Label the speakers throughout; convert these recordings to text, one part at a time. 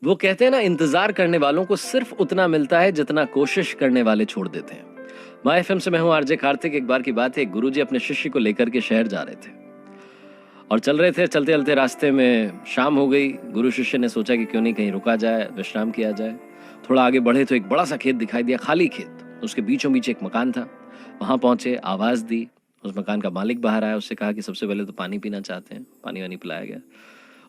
Speaker 1: वो कहते हैं ना, इंतजार करने वालों को सिर्फ उतना मिलता है जितना कोशिश करने वाले छोड़ देते हैं। माय एफएम से मैं हूं आरजे कार्तिक। एक बार की बात है, एक गुरुजी अपने शिष्य को लेकर के शहर जा रहे थे और चल रहे थे। चलते चलते रास्ते में शाम हो गई। गुरु शिष्य ने सोचा कि क्यों नहीं कहीं रुका जाए, विश्राम किया जाए। थोड़ा आगे बढ़े तो एक बड़ा सा खेत दिखाई दिया, खाली खेत। उसके बीचों बीच एक मकान था। वहां पहुंचे, आवाज दी। उस मकान का मालिक बाहर आया। उससे कहा कि सबसे पहले तो पानी पीना चाहते हैं। पानी वानी पिलाया गया।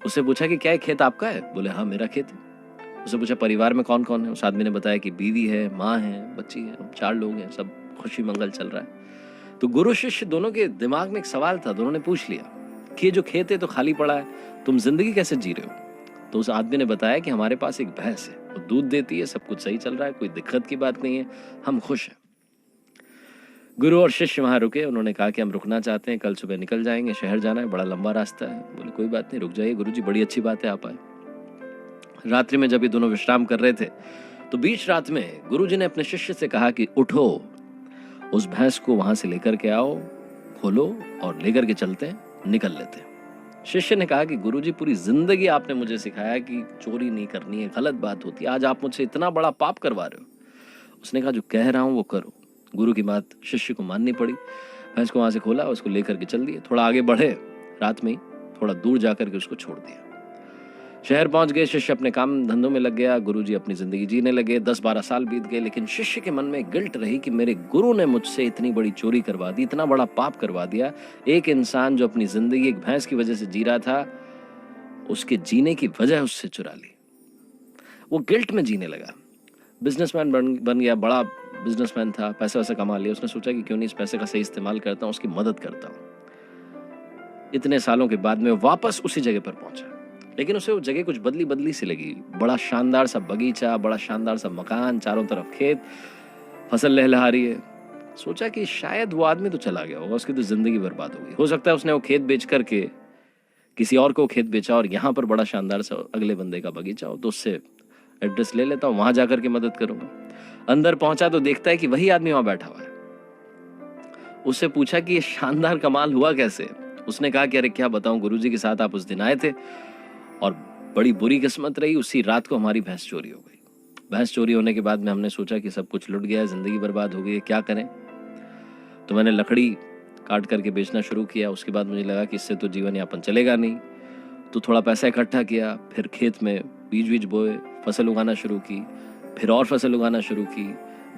Speaker 1: उससे पूछा कि क्या ये खेत आपका है? बोले हाँ, मेरा खेत है। उससे पूछा परिवार में कौन कौन है? उस आदमी ने बताया कि बीवी है, माँ है, बच्ची है, हम 4 लोग हैं, सब खुशी मंगल चल रहा है। तो गुरु शिष्य दोनों के दिमाग में एक सवाल था। दोनों ने पूछ लिया कि ये जो खेत है तो खाली पड़ा है, तुम जिंदगी कैसे जी रहे हो? तो उस आदमी ने बताया कि हमारे पास एक भैंस है, वो दूध देती है, सब कुछ सही चल रहा है, कोई दिक्कत की बात नहीं है, हम खुश हैं। गुरु और शिष्य वहां रुके। उन्होंने कहा कि हम रुकना चाहते हैं, कल सुबह निकल जाएंगे, शहर जाना है, बड़ा लंबा रास्ता है। बोले कोई बात नहीं, रुक जाइए गुरुजी, बड़ी अच्छी बात है आप आए। रात्रि में जब ये दोनों विश्राम कर रहे थे तो बीच रात में गुरुजी ने अपने शिष्य से कहा कि उठो, उस भैंस को वहां से लेकर के आओ, खोलो और लेकर के चलते हैं, निकल लेते हैं। शिष्य ने कहा कि गुरुजी, पूरी जिंदगी आपने मुझे सिखाया कि चोरी नहीं करनी है, गलत बात होती है, आज आप मुझसे इतना बड़ा पाप करवा रहे हो। उसने कहा जो कह रहा हूं वो करो। गुरु की बात शिष्य को माननी पड़ी। भैंस को वहां से खोला, उसको लेकर के चल दिए। थोड़ा आगे बढ़े, रात में ही थोड़ा दूर जाकर के उसको छोड़ दिया। शहर पहुंच गए। शिष्य अपने काम धंधों में लग गया, गुरुजी अपनी जिंदगी जीने लगे। 10-12 साल बीत गए, लेकिन शिष्य के मन में गिल्ट रही कि मेरे गुरु ने मुझसे इतनी बड़ी चोरी करवा दी, इतना बड़ा पाप करवा दिया। एक इंसान जो अपनी जिंदगी एक भैंस की वजह से जी रहा था, उसके जीने की वजह उससे चुरा ली। वो गिल्ट में जीने लगा। बिजनेसमैन बन गया, बड़ा बिजनेसमैन था, पैसा वैसा कमा लिया। उसने सोचा कि क्यों नहीं इस पैसे का सही इस्तेमाल करता हूं, उसकी मदद करता हूं। इतने सालों के बाद में वापस उसी जगह पर पहुंचा, लेकिन उसे वो जगह कुछ बदली बदली सी लगी। बड़ा शानदार सा बगीचा, बड़ा शानदार सा मकान, चारों तरफ खेत, फसल लहलहा रही है। सोचा कि शायद वो आदमी तो चला गया होगा, उसकी तो जिंदगी बर्बाद हो गई। हो सकता है उसने वो खेत बेच करके किसी और को खेत बेचा और यहाँ पर बड़ा शानदार सा अगले बंदे का बगीचा हो, तो उससे एड्रेस ले लेता हूँ, वहां जाकर के मदद करूंगा। अंदर पहुंचा तो देखता है कि वही आदमी वहां बैठा हुआ है। उससे पूछा कि ये शानदार कमाल हुआ कैसे? उसने कहा कि अरे क्या बताऊं, गुरुजी के साथ आप उस दिन आए थे और बड़ी बुरी किस्मत रही, उसी रात को हमारी भैंस चोरी हो गई। भैंस चोरी होने के बाद में हमने सोचा कि सब कुछ लुट गया है, जिंदगी बर्बाद हो गई है, क्या करें? तो मैंने लकड़ी काट करके बेचना शुरू किया। उसके बाद मुझे लगा कि इससे तो जीवन यापन चलेगा नहीं, तो थोड़ा पैसा इकट्ठा किया। फिर खेत में बीज बोए, फसल उगाना शुरू की, फिर और फसल उगाना शुरू की।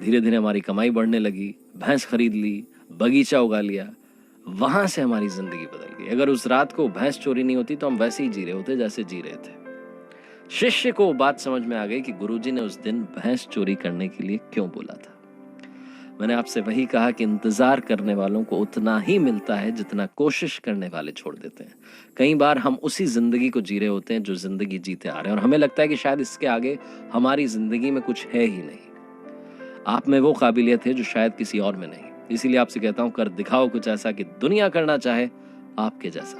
Speaker 1: धीरे धीरे हमारी कमाई बढ़ने लगी, भैंस खरीद ली, बगीचा उगा लिया। वहां से हमारी जिंदगी बदल गई। अगर उस रात को भैंस चोरी नहीं होती तो हम वैसे ही जी रहे होते जैसे जी रहे थे। शिष्य को बात समझ में आ गई कि गुरुजी ने उस दिन भैंस चोरी करने के लिए क्यों बोला था। मैंने आपसे वही कहा कि इंतजार करने वालों को उतना ही मिलता है जितना कोशिश करने वाले छोड़ देते हैं। कई बार हम उसी जिंदगी को जी रहे होते हैं जो जिंदगी जीते आ रहे हैं, और हमें लगता है कि शायद इसके आगे हमारी जिंदगी में कुछ है ही नहीं। आप में वो काबिलियत है जो शायद किसी और में नहीं। इसीलिए आपसे कहता हूं, कर दिखाओ कुछ ऐसा कि दुनिया करना चाहे आपके जैसा।